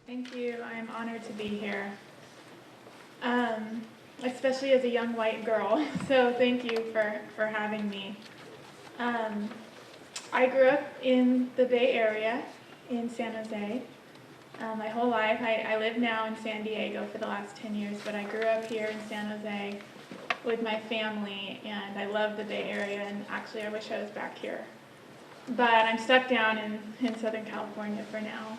Thank you. I'm honored to be here, especially as a young white girl. So thank you for having me. I grew up in the Bay Area in San Jose my whole life. I live now in San Diego for the last 10 years, but I grew up here in San Jose with my family, and I love the Bay Area, and actually I wish I was back here. But I'm stuck down in Southern California for now.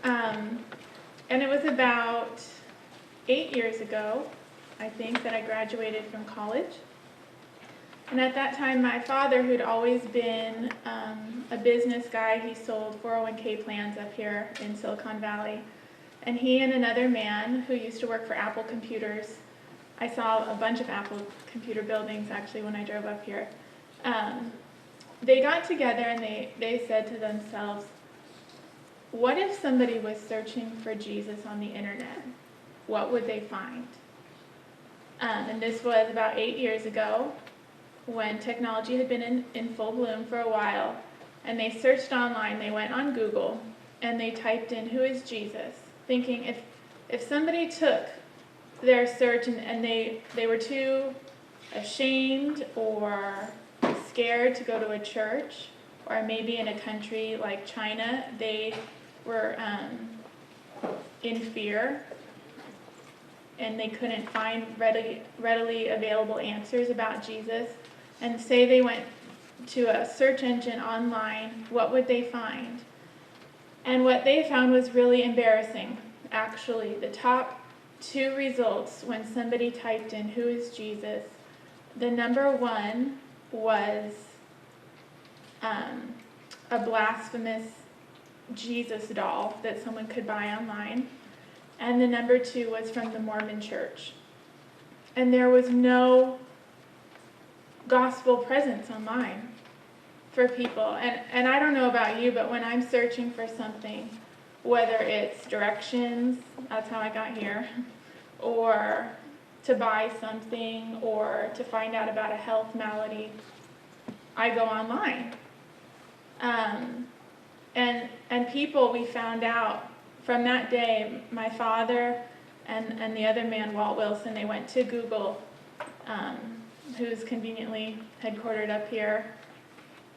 And it was about 8 years ago, I think, that I graduated from college. And at that time, my father, who'd always been a business guy, he sold 401k plans up here in Silicon Valley. And he and another man who used to work for Apple Computers, I saw a bunch of Apple computer buildings actually when I drove up here. They got together and they said to themselves, what if somebody was searching for Jesus on the internet? What would they find? And this was about 8 years ago when technology had been in full bloom for a while. And they searched online, they went on Google, and they typed in, who is Jesus? Thinking if somebody took their search and they were too ashamed or scared to go to a church, or maybe in a country like China, they were in fear and they couldn't find readily available answers about Jesus, and say they went to a search engine online, what would they find? And what they found was really embarrassing, actually. The top two results when somebody typed in, who is Jesus, the number one was a blasphemous Jesus doll that someone could buy online. And the number two was from the Mormon Church. And there was no gospel presence online for people. And I don't know about you, but when I'm searching for something, whether it's directions, that's how I got here, or to buy something, or to find out about a health malady, I go online. And people, we found out from that day, my father and the other man, Walt Wilson, they went to Google, who's conveniently headquartered up here,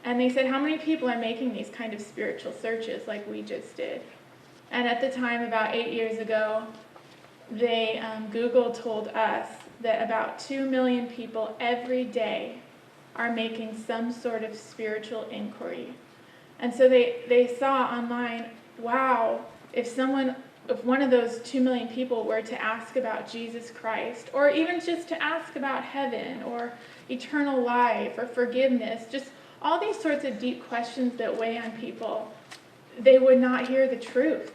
and they said, how many people are making these kind of spiritual searches like we just did? And at the time, about 8 years ago, Google told us that about 2 million people every day are making some sort of spiritual inquiry. And so they saw online, wow, if one of those 2 million people were to ask about Jesus Christ, or even just to ask about heaven, or eternal life, or forgiveness, just all these sorts of deep questions that weigh on people, they would not hear the truth.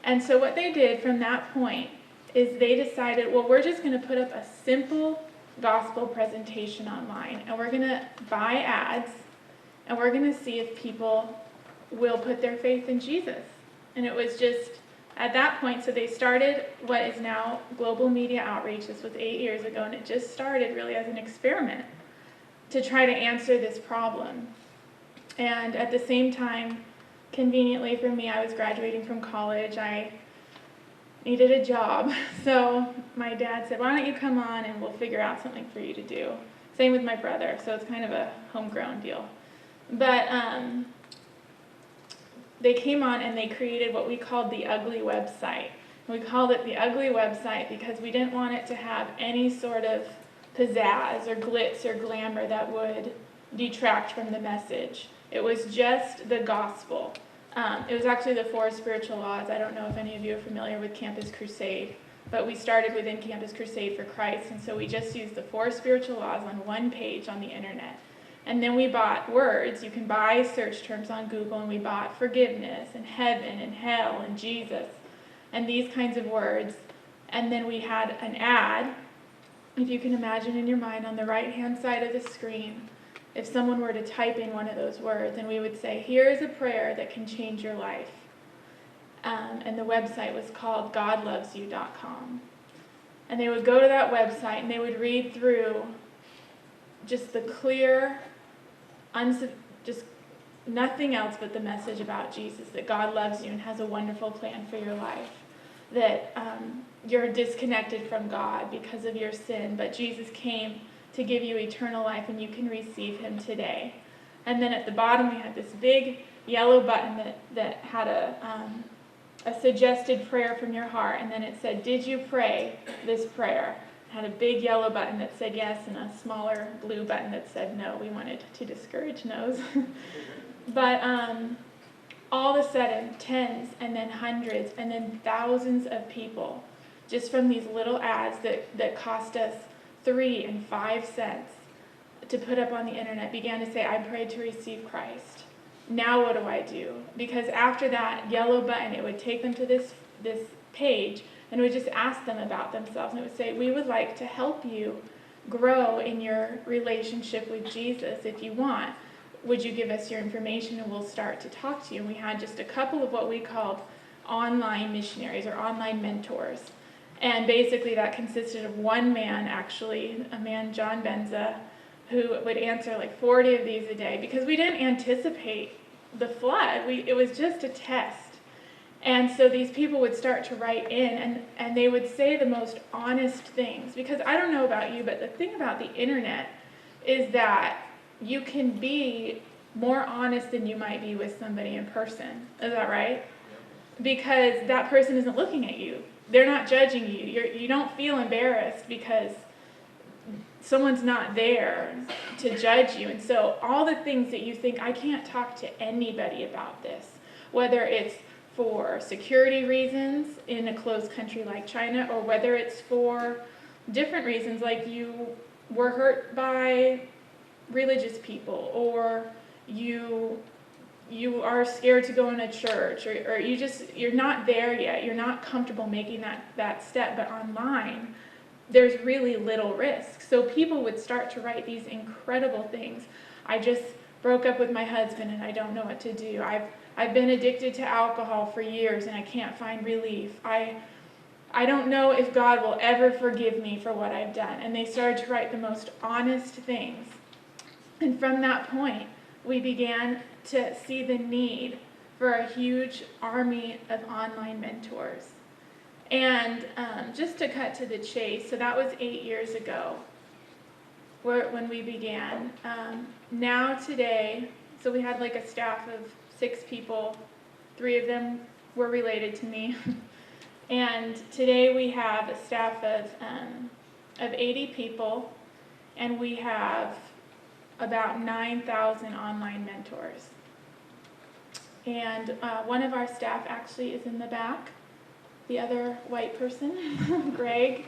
And so what they did from that point is they decided, well, we're just going to put up a simple gospel presentation online, and we're going to buy ads, and we're going to see if people will put their faith in Jesus. And it was just at that point, so they started what is now global media outreach. This was 8 years ago, and it just started really as an experiment to try to answer this problem. And at the same time, conveniently for me, I was graduating from college. I needed a job. So my dad said, why don't you come on and we'll figure out something for you to do. Same with my brother, so it's kind of a homegrown deal. But they came on and they created what we called the ugly website. We called it the ugly website because we didn't want it to have any sort of pizzazz or glitz or glamour that would detract from the message. It was just the gospel. It was actually the 4 spiritual laws. I don't know if any of you are familiar with Campus Crusade, but we started within Campus Crusade for Christ, and so we just used the 4 spiritual laws on one page on the internet. And then we bought words. You can buy search terms on Google, and we bought forgiveness and heaven and hell and Jesus and these kinds of words. And then we had an ad, if you can imagine in your mind, on the right-hand side of the screen, if someone were to type in one of those words, and we would say, here is a prayer that can change your life. And the website was called godlovesyou.com. And they would go to that website, and they would read through just the clear, just nothing else but the message about Jesus, that God loves you and has a wonderful plan for your life, that you're disconnected from God because of your sin, but Jesus came to give you eternal life and you can receive him today. And then at the bottom we had this big yellow button that had a suggested prayer from your heart, and then it said, did you pray this prayer? It had a big yellow button that said yes and a smaller blue button that said no. We wanted to discourage no's. But all of a sudden, tens and then hundreds and then thousands of people, just from these little ads that cost us 3 and 5 cents to put up on the internet, began to say, I prayed to receive Christ. Now what do I do? Because after that yellow button, it would take them to this page and it would just ask them about themselves. And it would say, we would like to help you grow in your relationship with Jesus. If you want, would you give us your information and we'll start to talk to you? And we had just a couple of what we called online missionaries or online mentors. And basically that consisted of one man, actually, a man, John Benza, who would answer like 40 of these a day because we didn't anticipate the flood. It was just a test. And so these people would start to write in and they would say the most honest things. Because I don't know about you, but the thing about the internet is that you can be more honest than you might be with somebody in person. Is that right? Because that person isn't looking at you. They're not judging you. You don't feel embarrassed because someone's not there to judge you. And so all the things that you think, I can't talk to anybody about this, whether it's for security reasons in a closed country like China, or whether it's for different reasons, like you were hurt by religious people, or you are scared to go in a church, or you're not there yet, you're not comfortable making that step. But online, there's really little risk. So people would start to write these incredible things. I just broke up with my husband and I don't know what to do. I've been addicted to alcohol for years and I can't find relief. I don't know if God will ever forgive me for what I've done. And they started to write the most honest things. And from that point, we began to see the need for a huge army of online mentors. And just to cut to the chase, so that was 8 years ago when we began. Now today, so we had like a staff of 6 people. 3 of them were related to me. And today we have a staff of 80 people, and we have about 9,000 online mentors. And one of our staff actually is in the back. The other white person, Greg.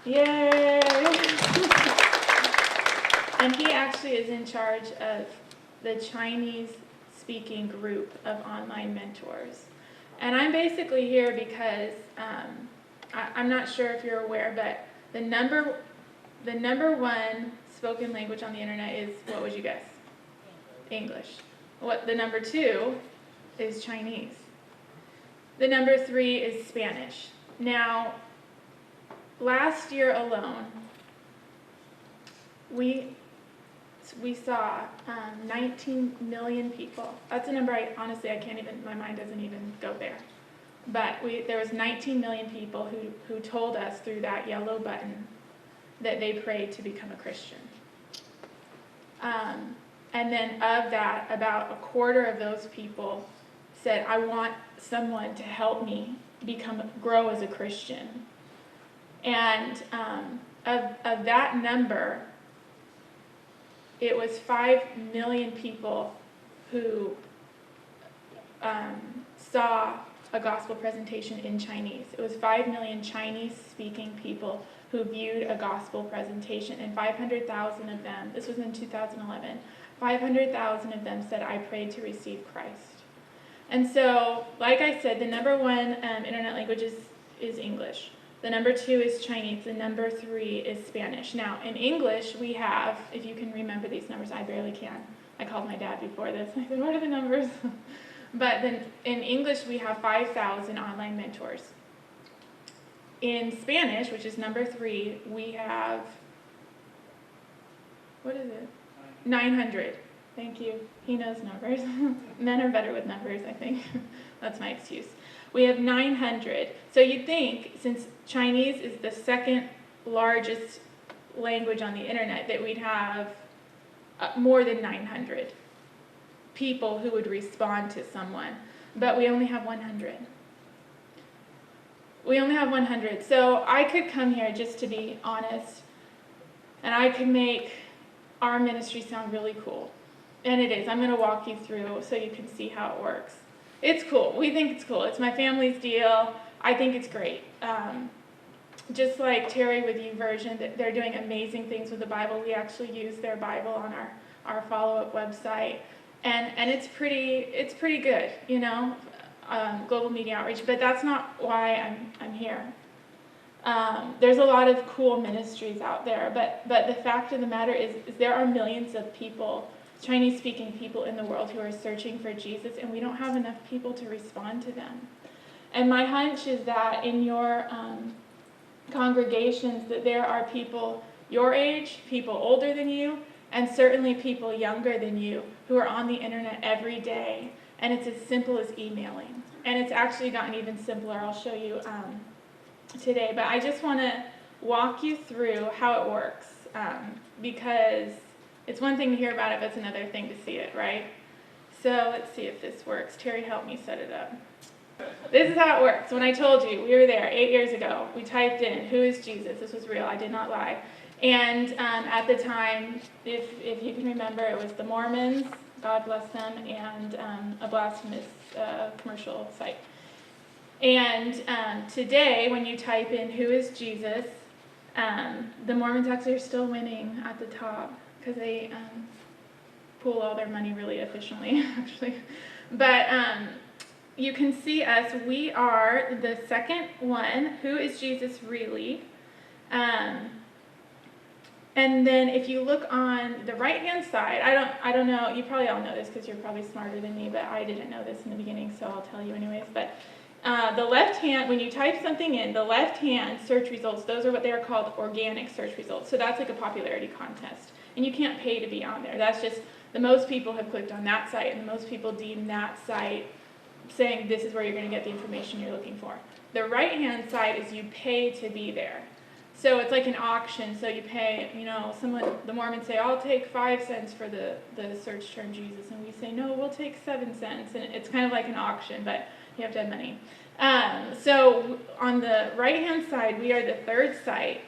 Yay! And he actually is in charge of the Chinese-speaking group of online mentors. And I'm basically here because I'm not sure if you're aware, but the number 1 spoken language on the internet is, what would you guess? English. The number 2 is Chinese. The number 3 is Spanish. Now, last year alone, we saw 19 million people. That's a number I can't even, my mind doesn't even go there. But there was 19 million people who told us through that yellow button that they prayed to become a Christian. And then of that, about a quarter of those people said, I want someone to help me grow as a Christian. And of that number, it was 5 million people who saw a gospel presentation in Chinese. It was 5 million Chinese-speaking people who viewed a gospel presentation, and 500,000 of them, this was in 2011, 500,000 of them said, I prayed to receive Christ. And so, like I said, the number 1 internet language is English. The number 2 is Chinese. The number 3 is Spanish. Now, in English, we have, if you can remember these numbers, I barely can. I called my dad before this. I said, what are the numbers? But then in English, we have 5,000 online mentors. In Spanish, which is number 3, we have, what is it? 900. Thank you. He knows numbers. Men are better with numbers, I think. That's my excuse. We have 900. So you'd think, since Chinese is the second largest language on the internet, that we'd have more than 900 people who would respond to someone. But we only have 100. We only have 100. So I could come here, just to be honest, and I could make our ministry sound really cool. And it is. I'm going to walk you through so you can see how it works. It's cool. We think it's cool. It's my family's deal. I think it's great. Just like Terry with YouVersion, they're doing amazing things with the Bible. We actually use their Bible on our follow-up website. And it's pretty good, you know, global media outreach. But that's not why I'm here. There's a lot of cool ministries out there, but the fact of the matter is there are millions of people, Chinese-speaking people in the world, who are searching for Jesus, and we don't have enough people to respond to them. And my hunch is that in your congregations, that there are people your age, people older than you, and certainly people younger than you who are on the internet every day, and it's as simple as emailing. And it's actually gotten even simpler. I'll show you today, but I just want to walk you through how it works, because it's one thing to hear about it, but it's another thing to see it, right? So let's see if this works. Terry helped me set it up. This is how it works. When I told you, we were there 8 years ago. We typed in, "Who is Jesus?" This was real. I did not lie. And at the time, if you can remember, it was the Mormons, God bless them, and a blasphemous commercial site. And today, when you type in "Who is Jesus?", the Mormons actually are still winning at the top because they pool all their money really efficiently, actually. But you can see us. We are the second one. Who is Jesus really? And then if you look on the right-hand side, I don't know, you probably all know this because you're probably smarter than me, but I didn't know this in the beginning, so I'll tell you anyways. But the left hand, when you type something in, the left-hand search results, those are what they are called organic search results. So that's like a popularity contest. And you can't pay to be on there. That's just the most people have clicked on that site, and the most people deem that site saying this is where you're going to get the information you're looking for. The right-hand side is you pay to be there. So it's like an auction. So you pay, you know, the Mormons say, "I'll take 5 cents for the search term Jesus." And we say, "No, we'll take 7 cents. And it's kind of like an auction, but you have to have money. So on the right-hand side, we are the third site,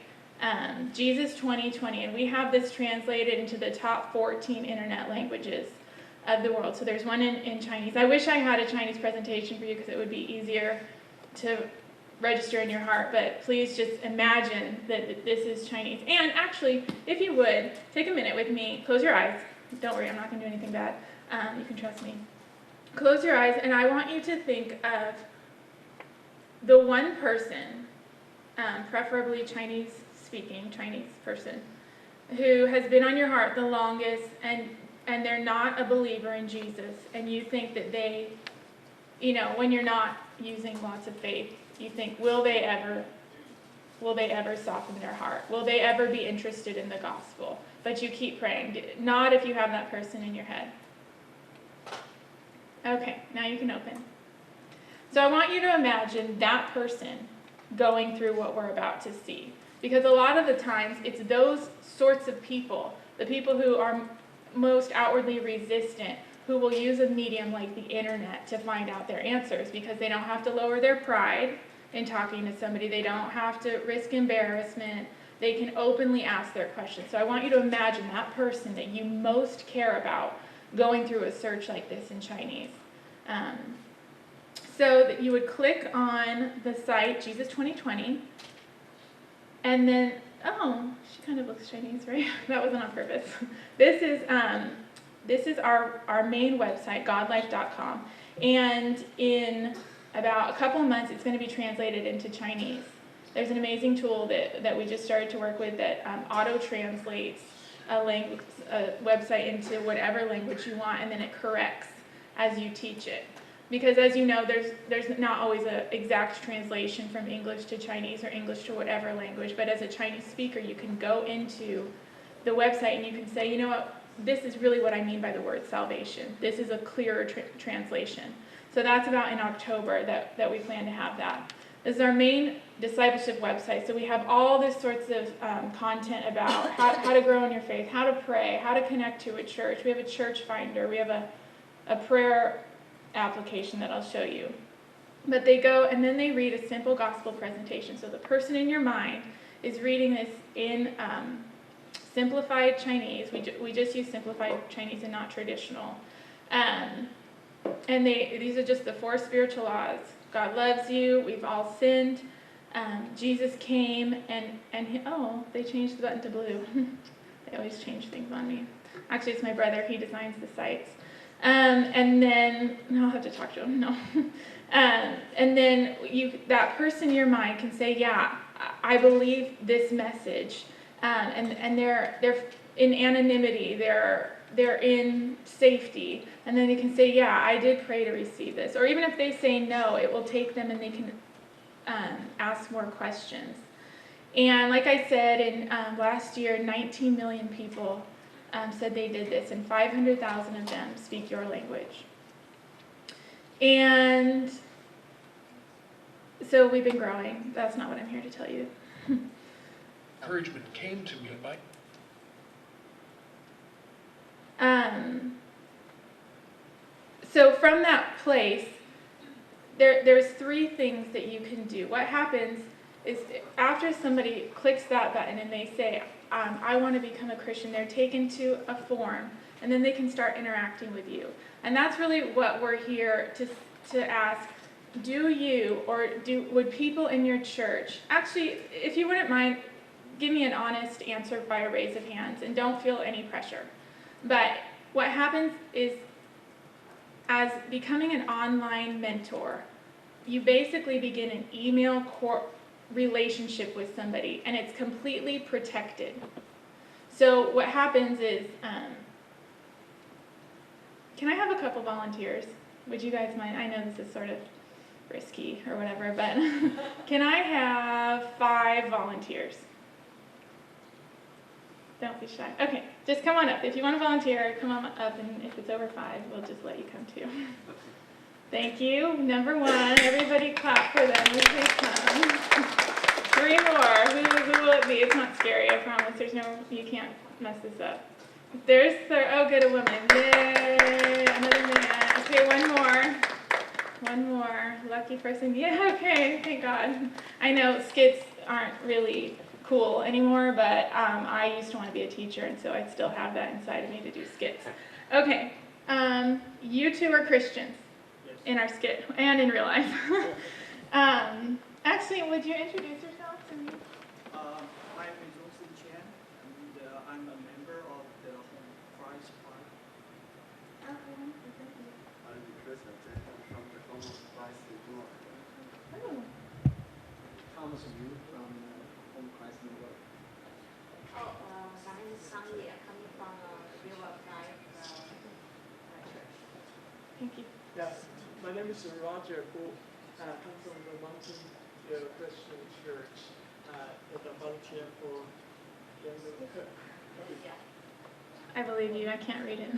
Jesus 2020. And we have this translated into the top 14 internet languages of the world. So there's one in Chinese. I wish I had a Chinese presentation for you because it would be easier to register in your heart, but please just imagine that this is Chinese. And actually, if you would, take a minute with me, close your eyes. Don't worry, I'm not going to do anything bad. You can trust me. Close your eyes, and I want you to think of the one person, preferably Chinese-speaking, Chinese person, who has been on your heart the longest, and they're not a believer in Jesus, and you think that they, you know, when you're not using lots of faith, you think, will they ever soften their heart? Will they ever be interested in the gospel? But you keep praying. Not if you have that person in your head. Okay, now you can open. So I want you to imagine that person going through what we're about to see. Because a lot of the times, it's those sorts of people, the people who are most outwardly resistant, who will use a medium like the internet to find out their answers, because they don't have to lower their pride in talking to somebody. They don't have to risk embarrassment. They can openly ask their questions. So I want you to imagine that person that you most care about going through a search like this in Chinese. So that you would click on the site, Jesus 2020, and then, oh, she kind of looks Chinese, right? That wasn't on purpose. This is our main website, godlife.com, and in about a couple of months, it's going to be translated into Chinese. There's an amazing tool that we just started to work with that auto-translates a website into whatever language you want, and then it corrects as you teach it. Because as you know, there's not always an exact translation from English to Chinese or English to whatever language, but as a Chinese speaker, you can go into the website and you can say, you know what, this is really what I mean by the word salvation. This is a clearer translation. So that's about in October that we plan to have that. This is our main discipleship website. So we have all this sorts of content about how to grow in your faith, how to pray, how to connect to a church. We have a church finder. We have a prayer application that I'll show you. But they go and then they read a simple gospel presentation. So the person in your mind is reading this in simplified Chinese. We just use simplified Chinese and not traditional. And these are just the 4 spiritual laws. God loves you. We've all sinned. Jesus came and they changed the button to blue. They always change things on me. Actually, it's my brother. He designs the sites. And then I'll have to talk to him. No. And then that person in your mind can say, yeah, I believe this message. And they're in anonymity. They're in safety. And then they can say, yeah, I did pray to receive this. Or even if they say no, it will take them and they can ask more questions. And like I said, in last year, 19 million people said they did this, and 500,000 of them speak your language. And so we've been growing. That's not what I'm here to tell you. Encouragement came to me by. So from that place, there's 3 things that you can do. What happens is after somebody clicks that button and they say, I want to become a Christian, they're taken to a form, and then they can start interacting with you. And that's really what we're here to ask. Would people in your church, actually, if you wouldn't mind, give me an honest answer by a raise of hands, and don't feel any pressure. But what happens is, as becoming an online mentor, you basically begin an email relationship with somebody, and it's completely protected. So what happens is, can I have a couple volunteers? Would you guys mind? I know this is sort of risky or whatever, but can I have 5 volunteers? Don't be shy. Okay, just come on up. If you want to volunteer, come on up, and if it's over 5, we'll just let you come too. Thank you. Number 1, everybody clap for them as they come. 3 more. Who will it be? It's not scary, I promise. You can't mess this up. There's good, a woman. Yay, another man. Okay, 1 more. 1 more. Lucky person. Yeah, okay, thank God. I know skits aren't really cool anymore, but I used to want to be a teacher, and so I still have that inside of me to do skits. Okay, you 2 are Christians in our skit and in real life. Actually, would you introduce yourself to me? My name is Wilson Chen, and I'm a member of the Home Christ Party. Okay, thank you. I'm Chris from the Home Christ Network. Oh. Thomas Yu from Home Christ Network. My name is Sang Ye, coming from Riverside Church. Thank you. Yes, my name is Roger Gu. I come from the Mountain View Christian Church as a volunteer for Young Cook. I believe you. I can't read it.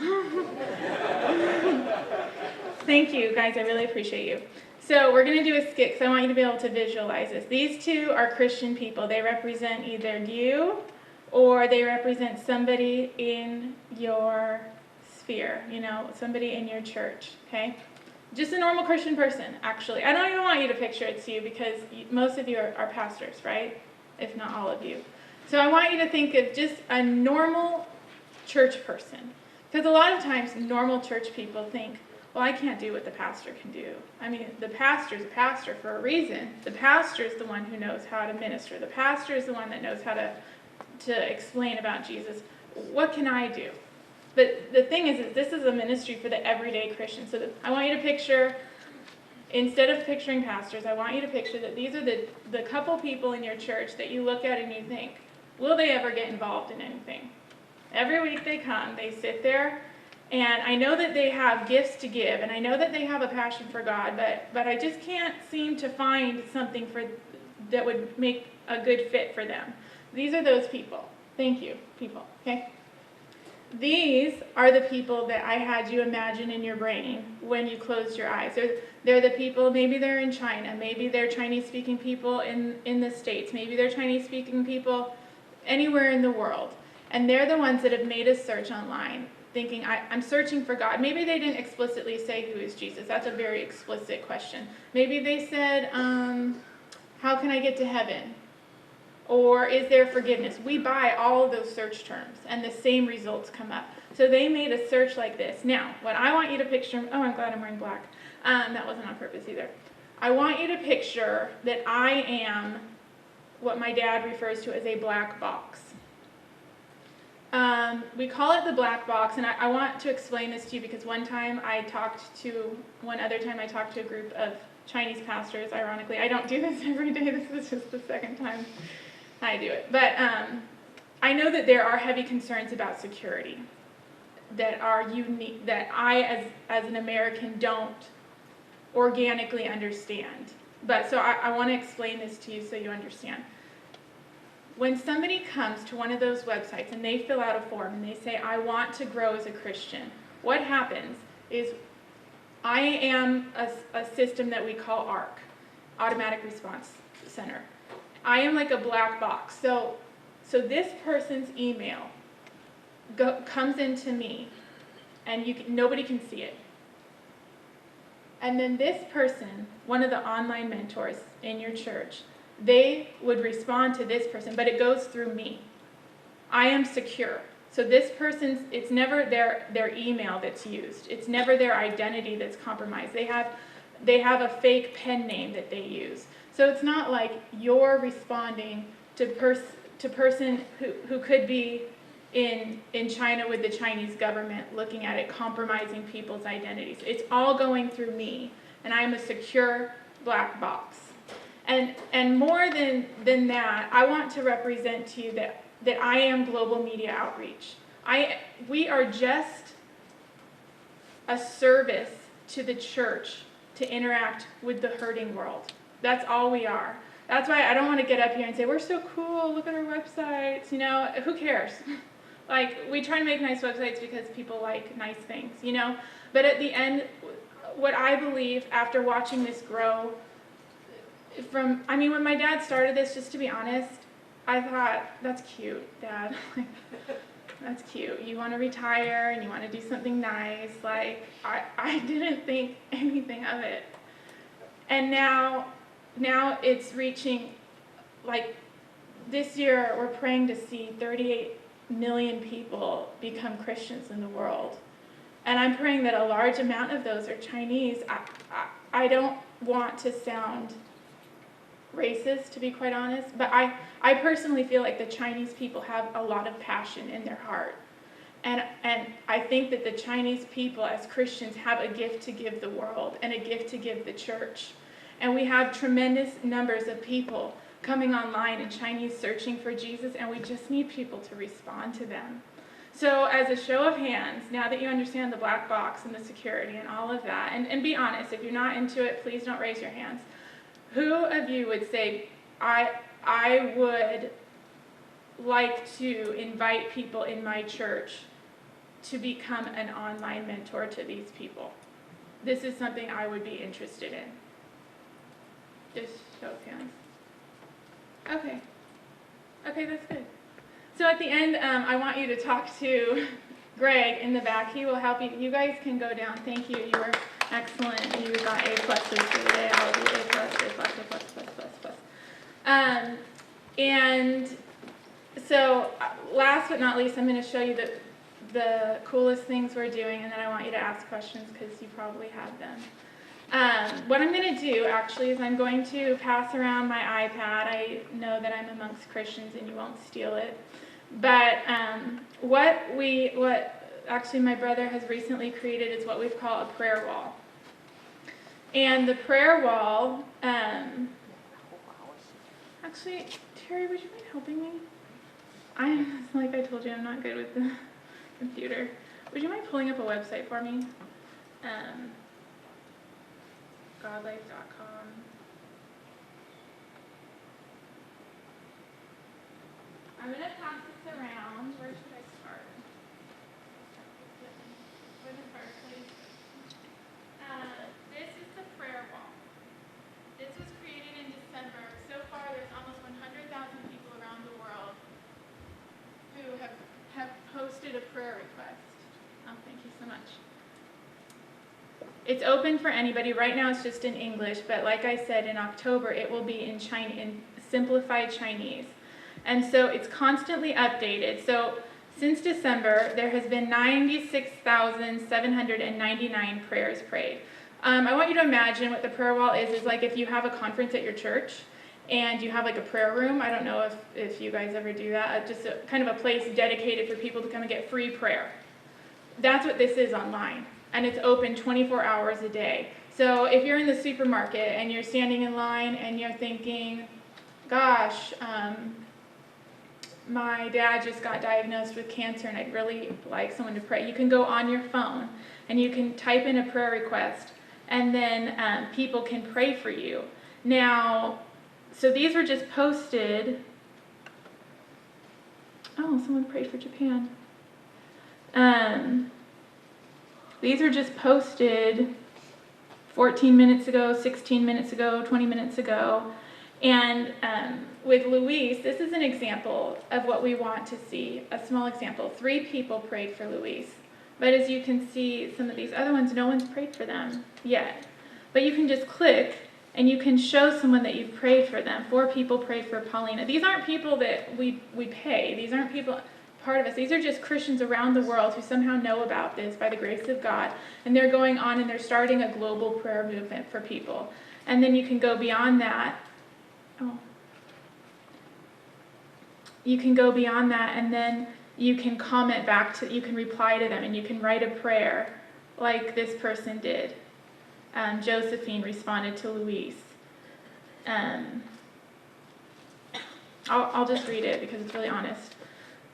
Thank you, guys. I really appreciate you. So we're going to do a skit because I want you to be able to visualize this. These 2 are Christian people. They represent either you or they represent somebody in your sphere, somebody in your church, okay? Just a normal Christian person, actually. I don't even want you to picture it's you because most of you are pastors, right? If not all of you. So I want you to think of just a normal church person. Because a lot of times normal church people think, well, I can't do what the pastor can do. I mean, the pastor's a pastor for a reason. The pastor is the one who knows how to minister. The pastor is the one that knows how to explain about Jesus. What can I do? But the thing is this is a ministry for the everyday Christian. So I want you to picture, instead of picturing pastors, I want you to picture that these are the couple people in your church that you look at and you think, will they ever get involved in anything? Every week they come, they sit there, and I know that they have gifts to give, and I know that they have a passion for God, but I just can't seem to find something that would make a good fit for them. These are those people. Thank you, people, okay? these are the people that I had you imagine in your brain when you closed your eyes. They're the people, maybe they're in China, maybe they're Chinese-speaking people in the States, maybe they're Chinese-speaking people anywhere in the world. And they're the ones that have made a search online, thinking, I'm searching for God. Maybe they didn't explicitly say, who is Jesus? That's a very explicit question. Maybe they said, how can I get to heaven? Or is there forgiveness? We buy all of those search terms, and the same results come up. So they made a search like this. Now, what I want you to picture, oh, I'm glad I'm wearing black. That wasn't on purpose either. I want you to picture that I am what my dad refers to as a black box. We call it the black box, and I want to explain this to you because one other time I talked to a group of Chinese pastors, ironically. I don't do this every day, this is just the second time I do it. But I know that there are heavy concerns about security that are unique, that I as an American don't organically understand. But so I want to explain this to you so you understand. When somebody comes to one of those websites and they fill out a form and they say, I want to grow as a Christian, what happens is I am a system that we call ARC, Automatic Response Center. I am like a black box. So this person's email comes into me, and nobody can see it. And then this person, one of the online mentors in your church, they would respond to this person, but it goes through me. I am secure. So this person's, it's never their email that's used. It's never their identity that's compromised. They have a fake pen name that they use. So it's not like you're responding to person who could be in China with the Chinese government looking at it, compromising people's identities. It's all going through me, and I am a secure black box. And more than that, I want to represent to you that I am global media outreach. We are just a service to the church to interact with the hurting world. That's all we are. That's why I don't want to get up here and say, we're so cool, look at our websites, who cares? Like, we try to make nice websites because people like nice things, But at the end, what I believe after watching this grow when my dad started this, just to be honest, I thought, that's cute, Dad. That's cute. You want to retire and you want to do something nice. Like, I didn't think anything of it. And now it's reaching, like, this year we're praying to see 38 million people become Christians in the world. And I'm praying that a large amount of those are Chinese. I don't want to sound racist, to be quite honest, but I personally feel like the Chinese people have a lot of passion in their heart. And I think that the Chinese people as Christians have a gift to give the world and a gift to give the church. And we have tremendous numbers of people coming online in Chinese searching for Jesus, and we just need people to respond to them. So as a show of hands, now that you understand the black box and the security and all of that, and be honest, if you're not into it, please don't raise your hands. Who of you would say, I would like to invite people in my church to become an online mentor to these people? This is something I would be interested in. Just show of hands. Okay, that's good. So at the end, I want you to talk to Greg in the back. He will help you. You guys can go down. Thank you. You were excellent. You got A pluses today. All of you A plus. And so last but not least, I'm going to show you the coolest things we're doing, and then I want you to ask questions because you probably have them. What I'm going to do, actually, is I'm going to pass around my iPad. I know that I'm amongst Christians and you won't steal it. But what actually my brother has recently created is what we've called a prayer wall. And the prayer wall, actually, Terry, would you mind helping me? Like I told you, I'm not good with the computer. Would you mind pulling up a website for me? Godlife.com. I'm going to pass this around. Where should I start? the first, please. This is the prayer wall. This was created in December. So far, there's almost 100,000 people around the world who have posted a prayer request. Oh, thank you so much. It's open for anybody. Right now, it's just in English, but like I said, in October, it will be in simplified Chinese. And so it's constantly updated. So since December, there has been 96,799 prayers prayed. I want you to imagine what the prayer wall is like if you have a conference at your church and you have like a prayer room. I don't know if you guys ever do that. Just kind of a place dedicated for people to come and get free prayer. That's what this is online. And it's open 24 hours a day. So if you're in the supermarket and you're standing in line and you're thinking, gosh, my dad just got diagnosed with cancer and I'd really like someone to pray. You can go on your phone and you can type in a prayer request and then people can pray for you. Now, so these were just posted. Oh, someone prayed for Japan. These were just posted 14 minutes ago, 16 minutes ago, 20 minutes ago. And with Luis, this is an example of what we want to see, a small example. 3 people prayed for Luis. But as you can see, some of these other ones, no one's prayed for them yet. But you can just click, and you can show someone that you've prayed for them. 4 people prayed for Paulina. These aren't people that we pay. These aren't people part of us. These are just Christians around the world who somehow know about this by the grace of God. And they're going on and they're starting a global prayer movement for people. And then you can go beyond that. You can go beyond that, and then you can comment back to, you can reply to them, and you can write a prayer like this person did. Josephine responded to Luis. I'll just read it because it's really honest.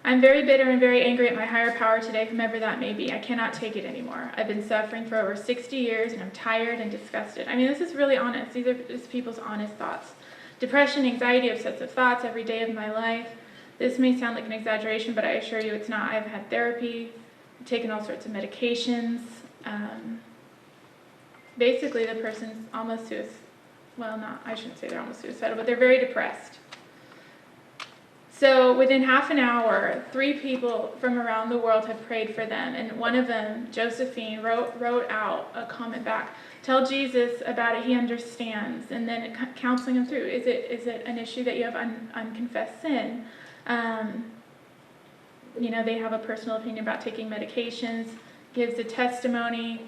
I'm very bitter and very angry at my higher power today, whomever that may be. I cannot take it anymore. I've been suffering for over 60 years, and I'm tired and disgusted. I mean, this is really honest. These are just people's honest thoughts. Depression, anxiety, obsessive thoughts every day of my life. This may sound like an exaggeration, but I assure you it's not. I've had therapy, taken all sorts of medications. Basically, the person's almost suicidal. Well, I shouldn't say they're almost suicidal, but they're very depressed. So within half an hour, 3 people from around the world have prayed for them. And one of them, Josephine, wrote out a comment back. Tell Jesus about it, he understands. And then counseling him through. Is it an issue that you have unconfessed sin? They have a personal opinion about taking medications, gives a testimony.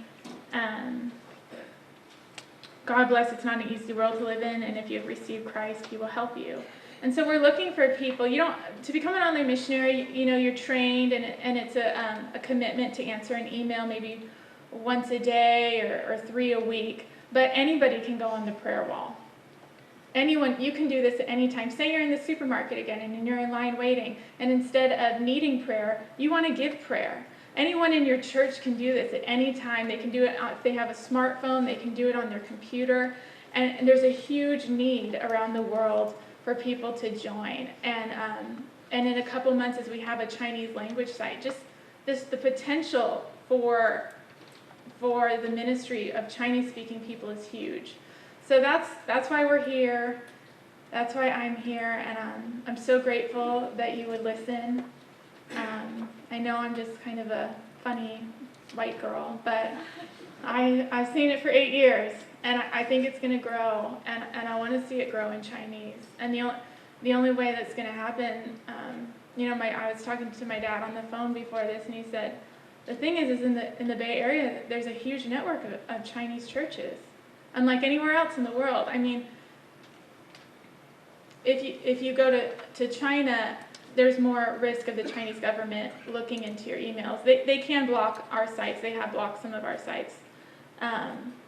God bless, it's not an easy world to live in, and if you have received Christ, he will help you. And so we're looking for people. To become an online missionary, you're trained, and it's a commitment to answer an email maybe once a day or 3 a week. But anybody can go on the prayer wall. Anyone, you can do this at any time. Say you're in the supermarket again and you're in line waiting, and instead of needing prayer, you want to give prayer. Anyone in your church can do this at any time. They can do it if they have a smartphone. They can do it on their computer. And there's a huge need around the world for people to join. And in a couple months, as we have a Chinese language site, just the potential for the ministry of Chinese-speaking people is huge. So that's why we're here. That's why I'm here, and I'm so grateful that you would listen. I know I'm just kind of a funny white girl, but I've seen it for 8 years, and I think it's going to grow, and I want to see it grow in Chinese. And the only way that's going to happen, I was talking to my dad on the phone before this, and he said, the thing is in the Bay Area, there's a huge network of Chinese churches, unlike anywhere else in the world. I mean, if you go to China, there's more risk of the Chinese government looking into your emails. They can block our sites. They have blocked some of our sites,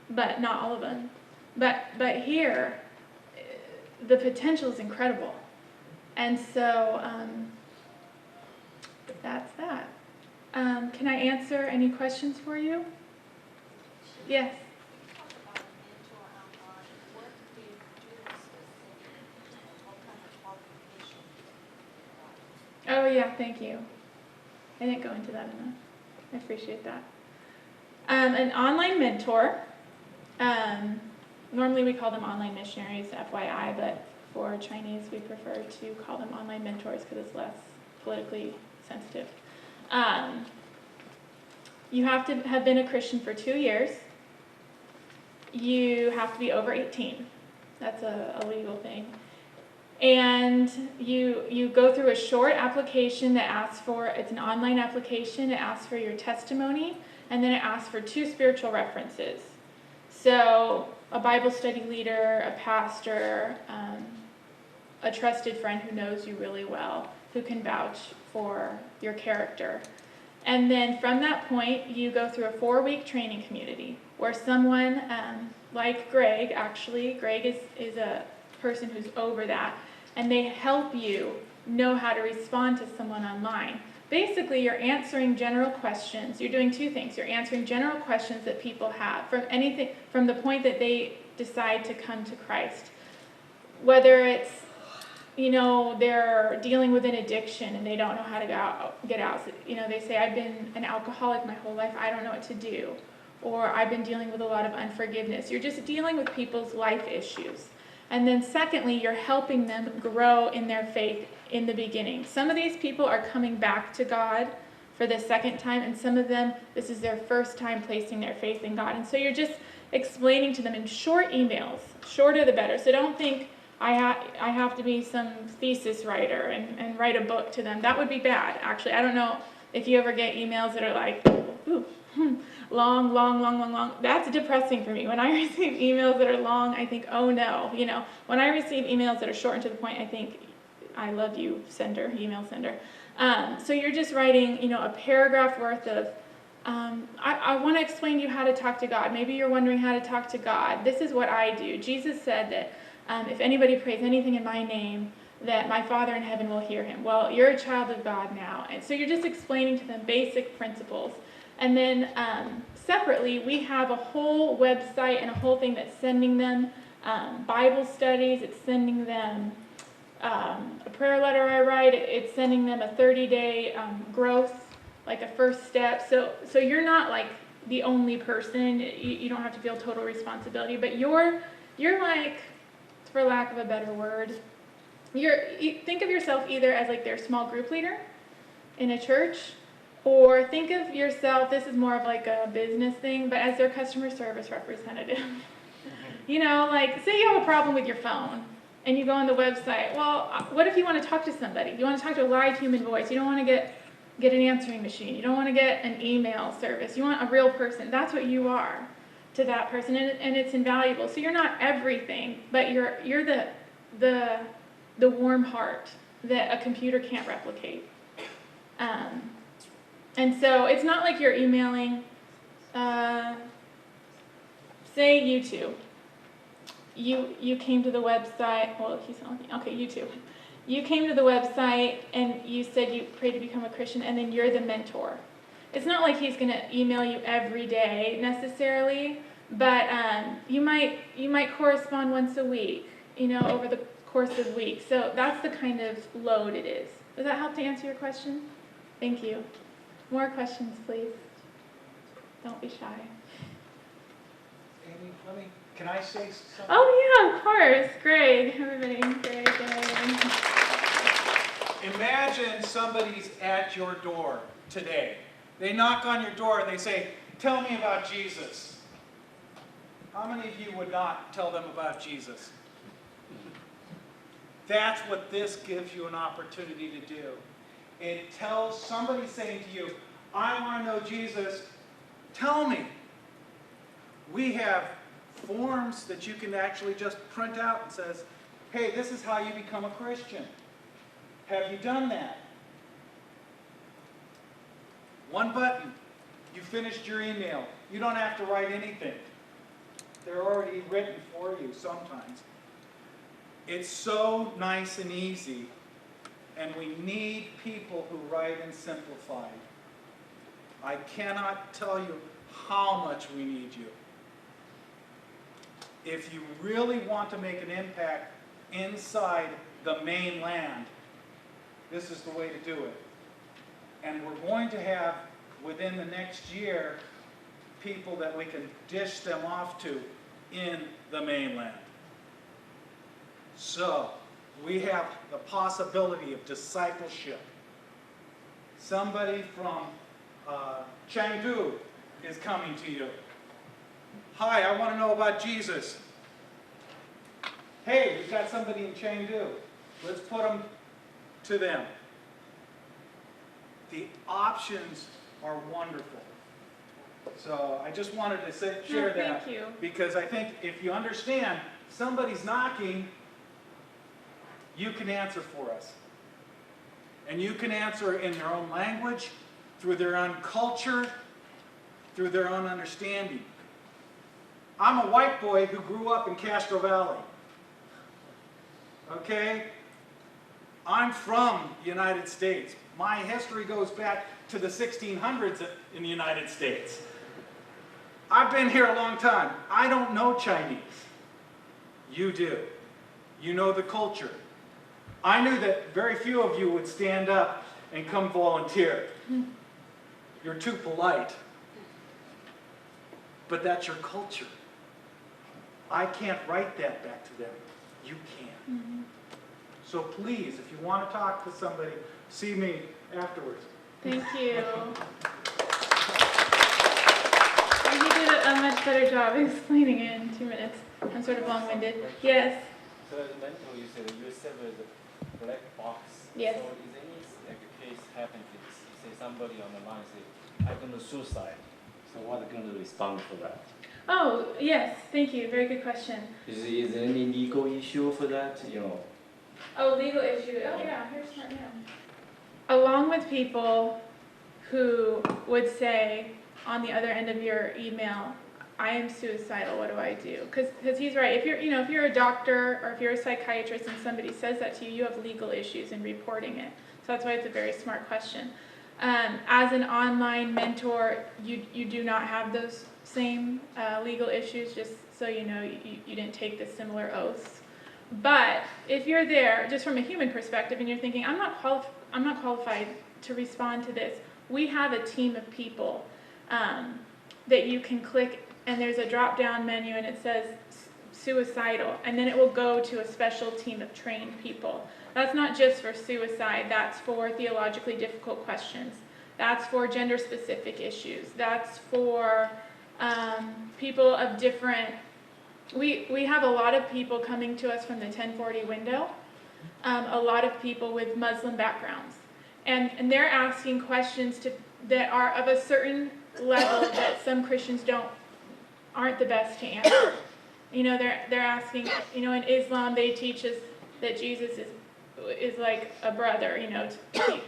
but not all of them. But here, the potential is incredible. And so that's that. Can I answer any questions for you? Yes. Oh, yeah, thank you. I didn't go into that enough. I appreciate that. An online mentor. Normally we call them online missionaries, FYI, but for Chinese we prefer to call them online mentors because it's less politically sensitive. You have to have been a Christian for 2 years. You have to be over 18. That's a legal thing. And you go through a short application that asks for, it's an online application, it asks for your testimony, and then it asks for 2 spiritual references. So a Bible study leader, a pastor, a trusted friend who knows you really well, who can vouch for your character. And then from that point, you go through a 4-week training community where someone like Greg, actually, Greg is a person who's over that, and they help you know how to respond to someone online. Basically, you're answering general questions. You're doing 2 things. You're answering general questions that people have from the point that they decide to come to Christ. Whether it's, they're dealing with an addiction and they don't know how to get out. They say, I've been an alcoholic my whole life. I don't know what to do. Or I've been dealing with a lot of unforgiveness. You're just dealing with people's life issues. And then secondly, you're helping them grow in their faith in the beginning. Some of these people are coming back to God for the second time, and some of them, this is their first time placing their faith in God. And so you're just explaining to them in short emails. Shorter the better. So don't think I have to be some thesis writer and write a book to them. That would be bad, actually. I don't know if you ever get emails that are like, long. That's depressing for me. When I receive emails that are long, I think, oh no. When I receive emails that are short and to the point, I think, I love you, email sender. So you're just writing, a paragraph worth of, I want to explain to you how to talk to God. Maybe you're wondering how to talk to God. This is what I do. Jesus said that if anybody prays anything in my name, that my Father in heaven will hear him. Well, you're a child of God now. And so you're just explaining to them basic principles. And then separately, we have a whole website and a whole thing that's sending them Bible studies. It's sending them a prayer letter I write. It's sending them a 30-day growth, like a first step. So you're not like the only person. You don't have to feel total responsibility. But you're like, for lack of a better word, you think of yourself either as like their small group leader in a church, or think of yourself, this is more of like a business thing, but as their customer service representative. Like, say you have a problem with your phone, and you go on the website. Well, what if you want to talk to somebody? You want to talk to a live human voice. You don't want to get an answering machine. You don't want to get an email service. You want a real person. That's what you are to that person, and it's invaluable. So you're not everything, but you're the warm heart that a computer can't replicate. And so it's not like you're emailing, say you two. You came to the website, well, he's not, okay, you two. You came to the website and you said you prayed to become a Christian, and then you're the mentor. It's not like he's going to email you every day necessarily, but you might correspond once a week, over the course of weeks. So that's the kind of load it is. Does that help to answer your question? Thank you. More questions, please. Don't be shy. Amy, can I say something? Oh yeah, of course. Greg, everybody. Greg. Imagine somebody's at your door today. They knock on your door and they say, tell me about Jesus. How many of you would not tell them about Jesus? That's what this gives you an opportunity to do. It tells somebody saying to you, I want to know Jesus, tell me. We have forms that you can actually just print out and says, hey, this is how you become a Christian. Have you done that? One button. You finished your email. You don't have to write anything. They're already written for you sometimes. It's so nice and easy, and we need people who write and simplify. I cannot tell you how much we need you. If you really want to make an impact inside the mainland, this is the way to do it. And we're going to have, within the next year, people that we can dish them off to in the mainland. So, we have the possibility of discipleship. Somebody from Chengdu is coming to you. Hi, I want to know about Jesus. Hey, we've got somebody in Chengdu. Let's put them to them. The options are wonderful. So I just wanted to share that. Thank you. Because I think if you understand somebody's knocking, you can answer for us. And you can answer in their own language, through their own culture, through their own understanding. I'm a white boy who grew up in Castro Valley. Okay? I'm from the United States. My history goes back to the 1600s in the United States. I've been here a long time. I don't know Chinese. You do. You know the culture. I knew that very few of you would stand up and come volunteer. You're too polite. But that's your culture. I can't write that back to them. You can. Mm-hmm. So please, if you want to talk to somebody, see me afterwards. Thank you. You did a much better job explaining it in 2 minutes. I'm sort of long-winded. Yes. So as mentor, you said you serve as a black box. Yes. So is any like a case happens? Say somebody on the line say, "I commit suicide." So what are going to respond for that? Oh, yes. Thank you. Very good question. Is there any legal issue for that? Oh, legal issue. Oh, yeah. Here's smart man. Along with people who would say on the other end of your email, I am suicidal, what do I do? Because he's right. If you're a doctor or if you're a psychiatrist and somebody says that to you, you have legal issues in reporting it. So that's why it's a very smart question. As an online mentor, you do not have those same legal issues, just so you know, you didn't take the similar oaths. But if you're there, just from a human perspective, and you're thinking, I'm not qualified to respond to this, we have a team of people that you can click, and there's a drop-down menu, and it says suicidal, and then it will go to a special team of trained people. That's not just for suicide, that's for theologically difficult questions. That's for gender-specific issues. That's for people of different... We have a lot of people coming to us from the 1040 window, a lot of people with Muslim backgrounds. And they're asking questions that are of a certain level that some Christians aren't the best to answer. They're asking, in Islam they teach us that Jesus is like a brother,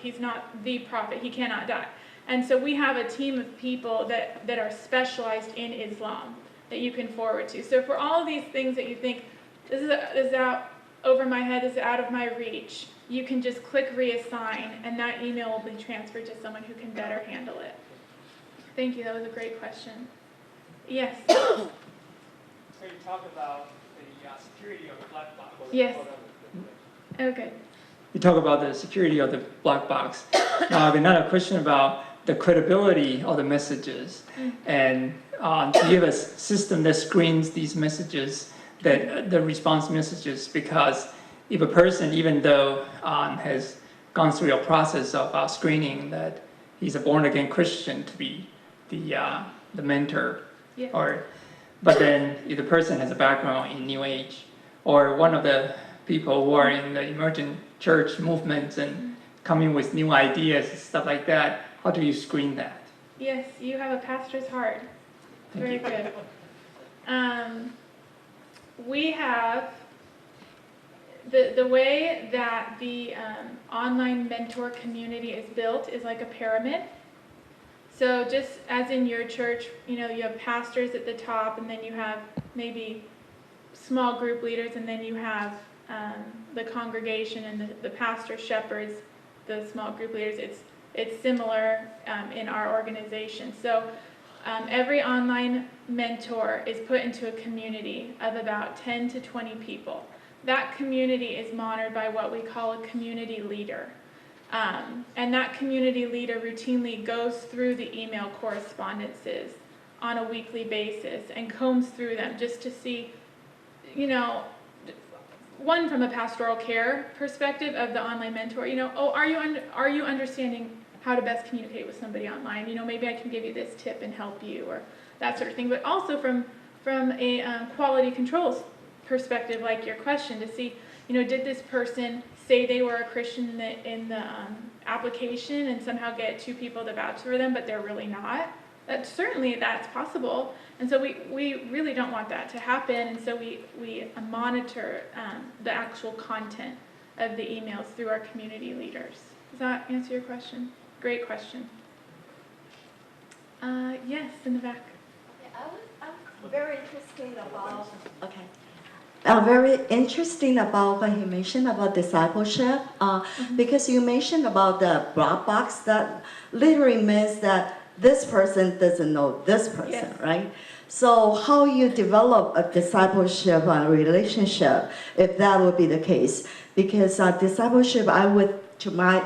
he's not the prophet, he cannot die. And so we have a team of people that are specialized in Islam that you can forward to. So for all of these things that you think, this is out over my head, this is out of my reach, you can just click reassign, and that email will be transferred to someone who can better handle it. Thank you, that was a great question. Yes? So you talk about the security of the black box. Yes. Okay. You talk about the security of the black box. Now, I have another question about the credibility of the messages. And do you have a system that screens these messages, the response messages? Because if a person, even though has gone through a process of screening that he's a born-again Christian to be the mentor, Yeah. But then if the person has a background in New Age, or one of the people who are in the emergent church movements and coming with new ideas and stuff like that, how do you screen that? Yes, you have a pastor's heart. Very good. We have the way that the online mentor community is built is like a pyramid. So just as in your church, you have pastors at the top, and then you have maybe small group leaders, and then you have the congregation and the pastor shepherds, the small group leaders. It's similar in our organization. So every online mentor is put into a community of about 10 to 20 people. That community is monitored by what we call a community leader. And that community leader routinely goes through the email correspondences on a weekly basis and combs through them just to see, one from a pastoral care perspective of the online mentor, are you understanding how to best communicate with somebody online? Maybe I can give you this tip and help you, or that sort of thing. But also from a quality controls perspective, like your question, to see, did this person say they were a Christian in the application and somehow get 2 people to vouch for them, but they're really not? Certainly that's possible. And so we really don't want that to happen. And so we monitor the actual content of the emails through our community leaders. Does that answer your question? Great question. Yes, in the back. I'm very interested about. Okay. Very interesting about what you mentioned about discipleship, because you mentioned about the black box. That literally means that this person doesn't know this person, yes. Right? So how you develop a discipleship relationship, if that would be the case? Because discipleship, to my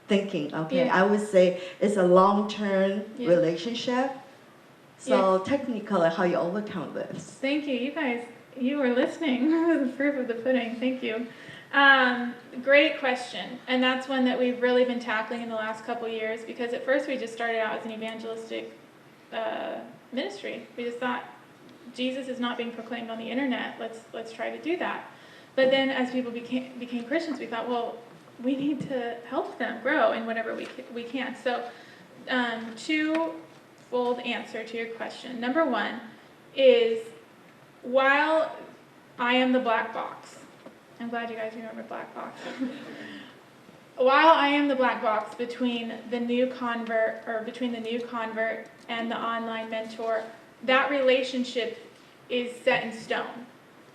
thinking, okay, yeah. I would say it's a long-term relationship. So technically, how you overcome this? Thank you. You guys, you were listening. The proof of the pudding. Thank you. Great question. And that's one that we've really been tackling in the last couple years, because at first we just started out as an evangelistic ministry. We just thought, Jesus is not being proclaimed on the internet. Let's try to do that. But then as people became Christians, we thought, well, we need to help them grow in whatever we can. So twofold answer to your question. Number one is, while I am the black box, I'm glad you guys remember black box. While I am the black box between the new convert and the online mentor, that relationship is set in stone.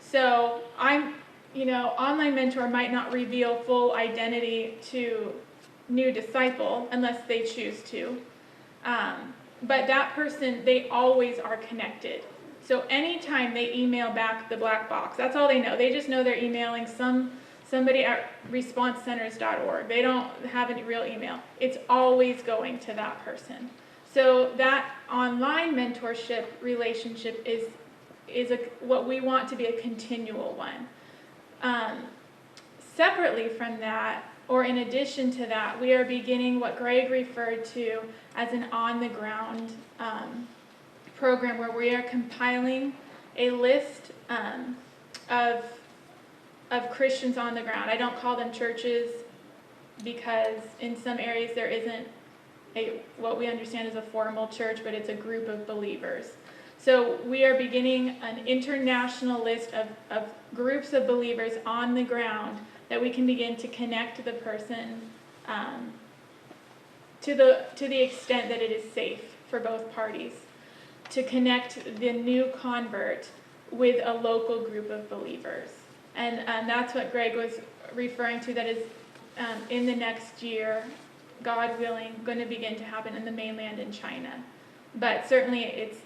So online mentor might not reveal full identity to new disciple unless they choose to. But that person, they always are connected. So anytime they email back the black box, that's all they know. They just know they're emailing somebody at responsecenters.org. They don't have any real email. It's always going to that person. So that online mentorship relationship is what we want to be a continual one. Separately from that, or in addition to that, we are beginning what Greg referred to as an on-the-ground program, where we are compiling a list of Christians on the ground. I don't call them churches, because in some areas there isn't what we understand as a formal church, but it's a group of believers. So we are beginning an international list of groups of believers on the ground that we can begin to connect the person to the extent that it is safe for both parties, to connect the new convert with a local group of believers. And that's what Greg was referring to, that is in the next year, God willing, going to begin to happen in the mainland in China. But certainly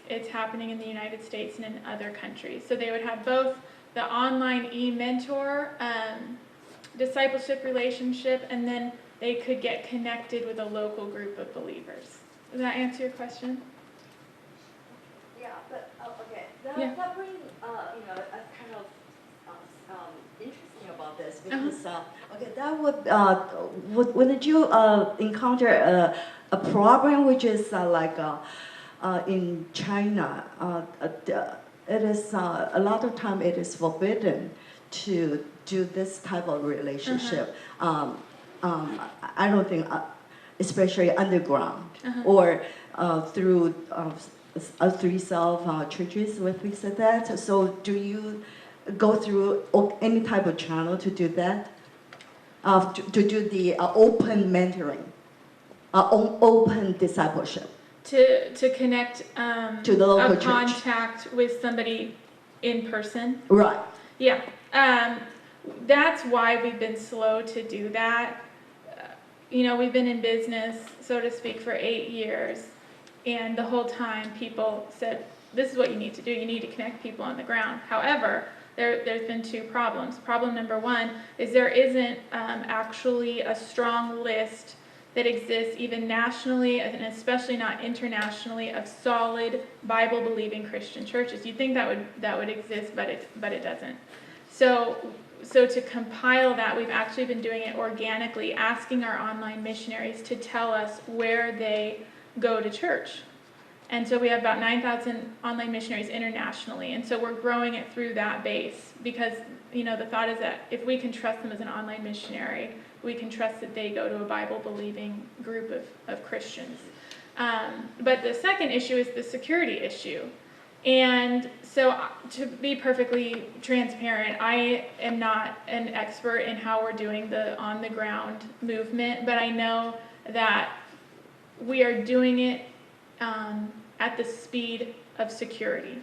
it's happening in the United States and in other countries. So they would have both the online e-mentor discipleship relationship, and then they could get connected with a local group of believers. Does that answer your question? Yeah, but okay. That brings a kind of interesting about this, because that wouldn't you encounter a problem which is in China? It is a lot of time it is forbidden to do this type of relationship. I don't think, especially underground or through three-self churches, what we said that. So do you go through any type of channel to do that? To do the open mentoring, open discipleship? To connect to the local church. Contact with somebody in person? Right. Yeah. That's why we've been slow to do that. We've been in business, so to speak, for 8 years. And the whole time people said, this is what you need to do. You need to connect people on the ground. However, there's been 2 problems. Problem number 1 is there isn't actually a strong list that exists even nationally and especially not internationally of solid Bible-believing Christian churches. You'd think that would exist, but it doesn't. So to compile that, we've actually been doing it organically, asking our online missionaries to tell us where they go to church. And so we have about 9,000 online missionaries internationally, and so we're growing it through that base because, the thought is that if we can trust them as an online missionary, we can trust that they go to a Bible-believing group of Christians. But the second issue is the security issue. And so to be perfectly transparent, I am not an expert in how we're doing the on-the-ground movement, but I know that we are doing it at the speed of security.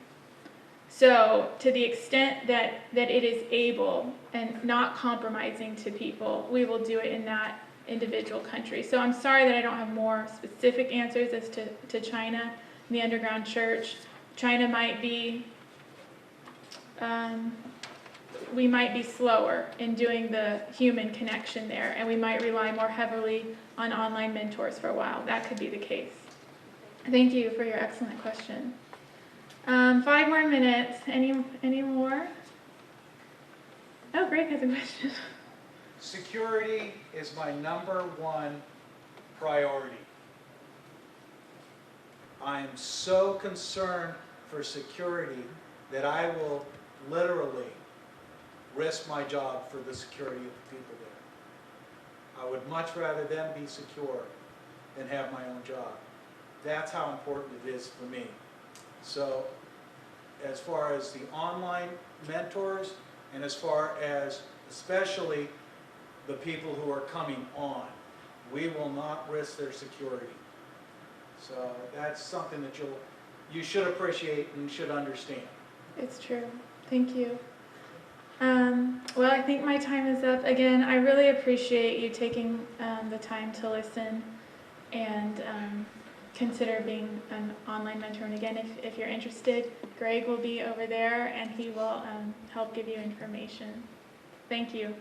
So to the extent that it is able and not compromising to people, we will do it in that individual country. So I'm sorry that I don't have more specific answers as to China and the underground church. China might be, we might be slower in doing the human connection there, and we might rely more heavily on online mentors for a while. That could be the case. Thank you for your excellent question. 5 more minutes. Any more? Oh, Greg has a question. Security is my #1 priority. I am so concerned for security that I will literally risk my job for the security of the people there. I would much rather them be secure than have my own job. That's how important it is for me. So as far as the online mentors and as far as especially the people who are coming on, we will not risk their security. So that's something that you should appreciate and should understand. It's true. Thank you. Well, I think my time is up. Again, I really appreciate you taking the time to listen and consider being an online mentor. And again, if you're interested, Greg will be over there and he will help give you information. Thank you.